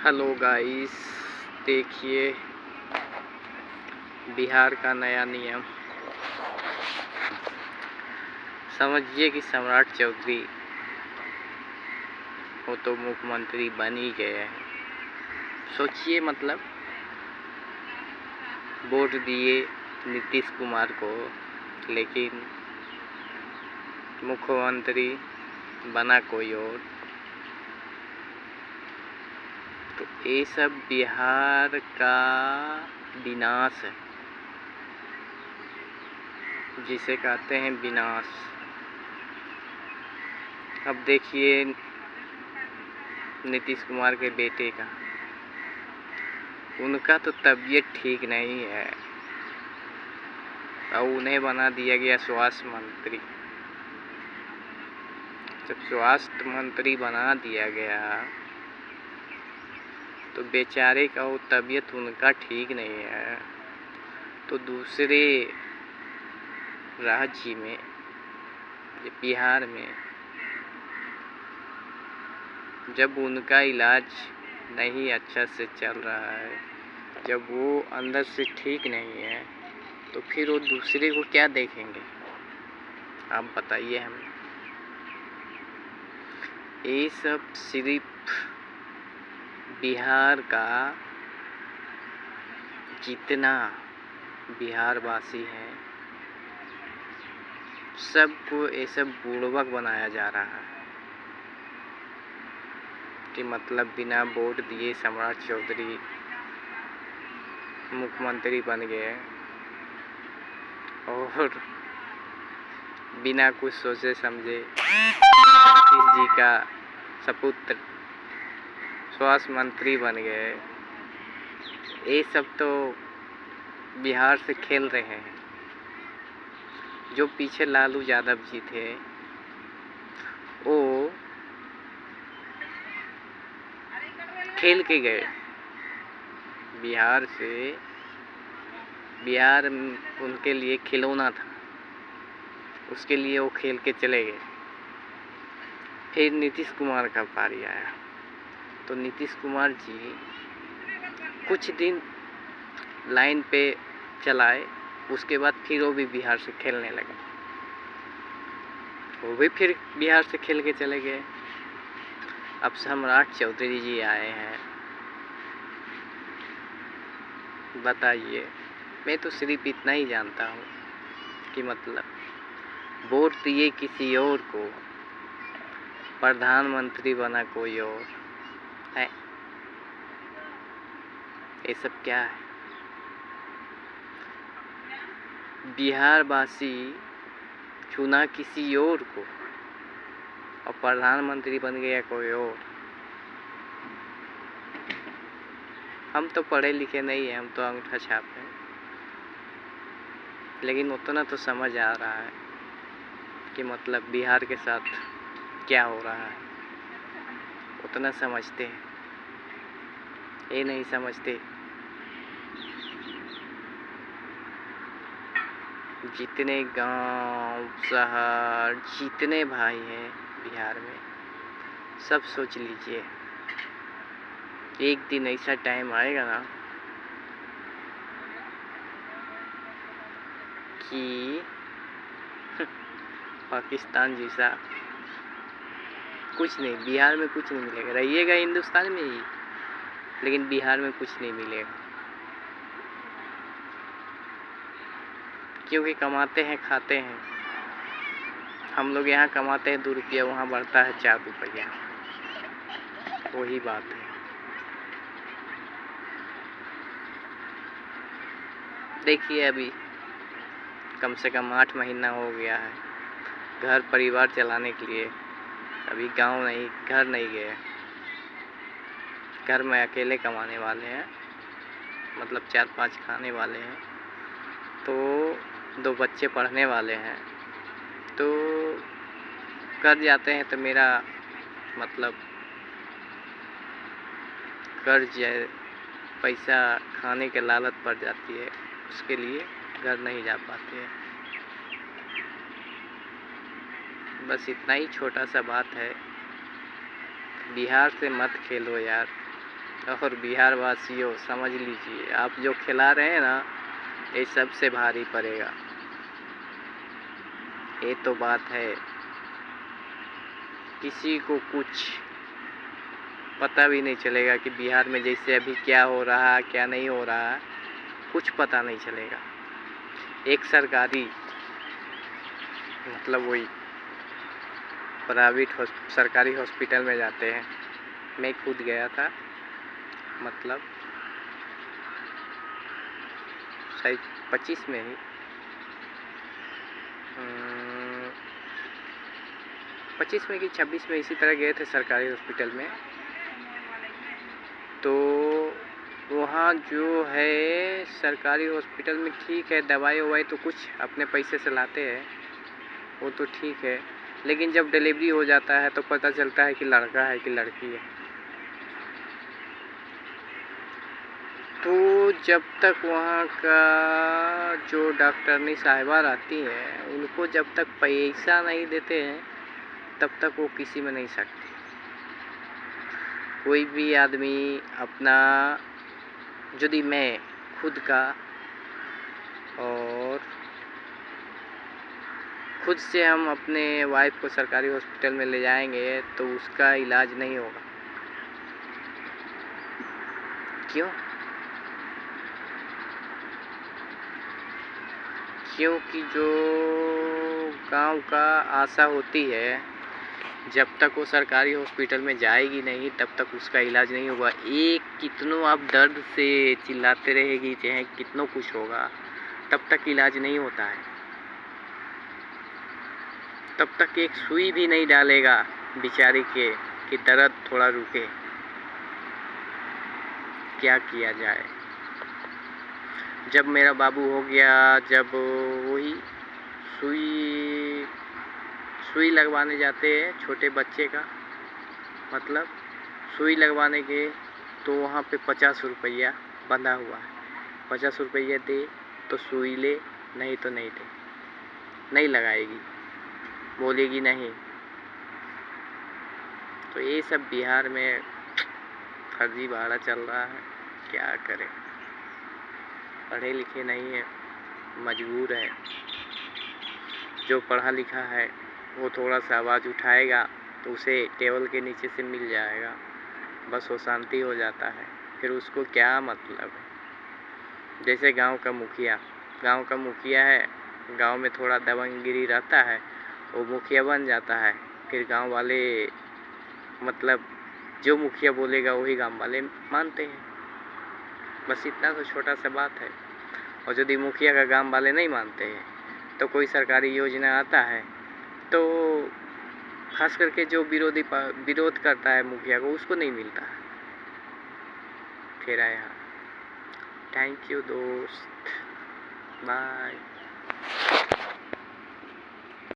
Hello guys, देखिए बिहार का नया नियम। समझिए कि सम्राट चौधरी वो तो मुख्यमंत्री बन ही गए हैं। सोचिए, मतलब वोट दिए नीतीश कुमार को, लेकिन मुख्यमंत्री बना कोई और। तो ये सब बिहार का विनाश है, जिसे कहते हैं विनाश। अब देखिए नीतीश कुमार के बेटे का, उनका तो तबीयत ठीक नहीं है और उन्हें बना दिया गया स्वास्थ्य मंत्री। जब स्वास्थ्य मंत्री बना दिया गया तो बेचारे का वो तबीयत उनका ठीक नहीं है, तो दूसरे राज्य में, बिहार में, जब उनका इलाज नहीं अच्छा से चल रहा है, जब वो अंदर से ठीक नहीं है, तो फिर वो दूसरे को क्या देखेंगे? आप बताइए हमें। ये सब सिर्फ बिहार का जितना बिहारवासी हैं सबको ये सब बुड़बक बनाया जा रहा है कि मतलब बिना वोट दिए सम्राट चौधरी मुख्यमंत्री बन गए और बिना कुछ सोचे समझे नीतीश जी का सपुत्र स्वास्थ्य मंत्री बन गए। ये सब तो बिहार से खेल रहे हैं। जो पीछे लालू यादव जी थे, वो खेल के गए बिहार से। बिहार उनके लिए खिलौना था, उसके लिए वो खेल के चले गए। फिर नीतीश कुमार का पारी आया, तो नीतीश कुमार जी कुछ दिन लाइन पे चलाए, उसके बाद फिर वो भी बिहार से खेलने लगे। वो भी फिर बिहार से खेल के चले गए। अब सम्राट चौधरी जी आए हैं। बताइए, मैं तो सिर्फ इतना ही जानता हूँ कि मतलब वोट दिए किसी और को, प्रधानमंत्री बना कोई और है। ये सब क्या है? बिहार वासी चुना किसी और को और प्रधानमंत्री बन गया कोई और। हम तो पढ़े लिखे नहीं हैं, हम तो अंगूठा छाप हैं, लेकिन उतना तो समझ आ रहा है कि मतलब बिहार के साथ क्या हो रहा है। उतना समझते हैं, ये नहीं समझते जितने गांव शहर जितने भाई हैं बिहार में, सब सोच लीजिए एक दिन ऐसा टाइम आएगा ना कि पाकिस्तान जैसा कुछ नहीं, बिहार में कुछ नहीं मिलेगा। रहिएगा हिंदुस्तान में ही, लेकिन बिहार में कुछ नहीं मिलेगा, क्योंकि कमाते हैं खाते हैं। हम लोग यहाँ कमाते हैं 2 रुपया, वहाँ बढ़ता है 4 रुपया। वही बात है। देखिए अभी कम से कम 8 महीना हो गया है घर परिवार चलाने के लिए अभी गांव नहीं, घर नहीं गए। घर में अकेले कमाने वाले हैं, मतलब 4-5 खाने वाले हैं, तो 2 बच्चे पढ़ने वाले हैं, तो कर जाते हैं। तो मेरा मतलब कर्ज पैसा खाने के लालच पड़ जाती है, उसके लिए घर नहीं जा पाते हैं। बस इतना ही छोटा सा बात है। बिहार से मत खेलो यार, और बिहार वासियों समझ लीजिए, आप जो खिला रहे हैं ना, ये सबसे भारी पड़ेगा। ये तो बात है, किसी को कुछ पता भी नहीं चलेगा कि बिहार में जैसे अभी क्या हो रहा है, क्या नहीं हो रहा है, कुछ पता नहीं चलेगा। एक सरकारी मतलब वही प्राइवेट सरकारी हॉस्पिटल में जाते हैं। मैं खुद गया था, मतलब शायद 25 में ही 25 में कि 26 में इसी तरह गए थे सरकारी हॉस्पिटल में। तो वहाँ जो है सरकारी हॉस्पिटल में ठीक है, दवाई ववाई तो कुछ अपने पैसे से लाते हैं, वो तो ठीक है, लेकिन जब डिलीवरी हो जाता है तो पता चलता है कि लड़का है कि लड़की है। तो जब तक वहाँ का जो डॉक्टरनी साहिबा रहती हैं, उनको जब तक पैसा नहीं देते हैं तब तक वो किसी में नहीं सकते। कोई भी आदमी अपना, यदि मैं खुद का और खुद से हम अपने वाइफ को सरकारी हॉस्पिटल में ले जाएंगे तो उसका इलाज नहीं होगा। क्यों? क्योंकि जो गांव का आशा होती है, जब तक वो सरकारी हॉस्पिटल में जाएगी नहीं तब तक उसका इलाज नहीं होगा। एक कितनों आप दर्द से चिल्लाते रहेगी, चाहे कितनों कुछ होगा, तब तक इलाज नहीं होता है। तब तक एक सुई भी नहीं डालेगा बेचारी के कि दर्द थोड़ा रुके। क्या किया जाए? जब मेरा बाबू हो गया, जब वही सुई लगवाने जाते हैं छोटे बच्चे का, मतलब सुई लगवाने के, तो वहाँ पे 50 रुपया बंधा हुआ है। 50 रुपया दे तो सुई ले, नहीं तो नहीं दे, नहीं लगाएगी, बोलेगी नहीं। तो ये सब बिहार में फर्जीवाड़ा चल रहा है, क्या करें। पढ़े लिखे नहीं है, मजबूर है। जो पढ़ा लिखा है वो थोड़ा सा आवाज़ उठाएगा तो उसे टेबल के नीचे से मिल जाएगा, बस वो शांति हो जाता है। फिर उसको क्या मतलब है। जैसे गांव का मुखिया है, गांव में थोड़ा दबंगगिरी रहता है, वो मुखिया बन जाता है। फिर गांव वाले, मतलब जो मुखिया बोलेगा वही गांव वाले मानते हैं। बस इतना तो छोटा सा बात है। और यदि मुखिया का गांव वाले नहीं मानते हैं तो कोई सरकारी योजना आता है तो खास करके जो विरोध करता है मुखिया को, उसको नहीं मिलता है। फिर आया, थैंक यू दोस्त, बाय।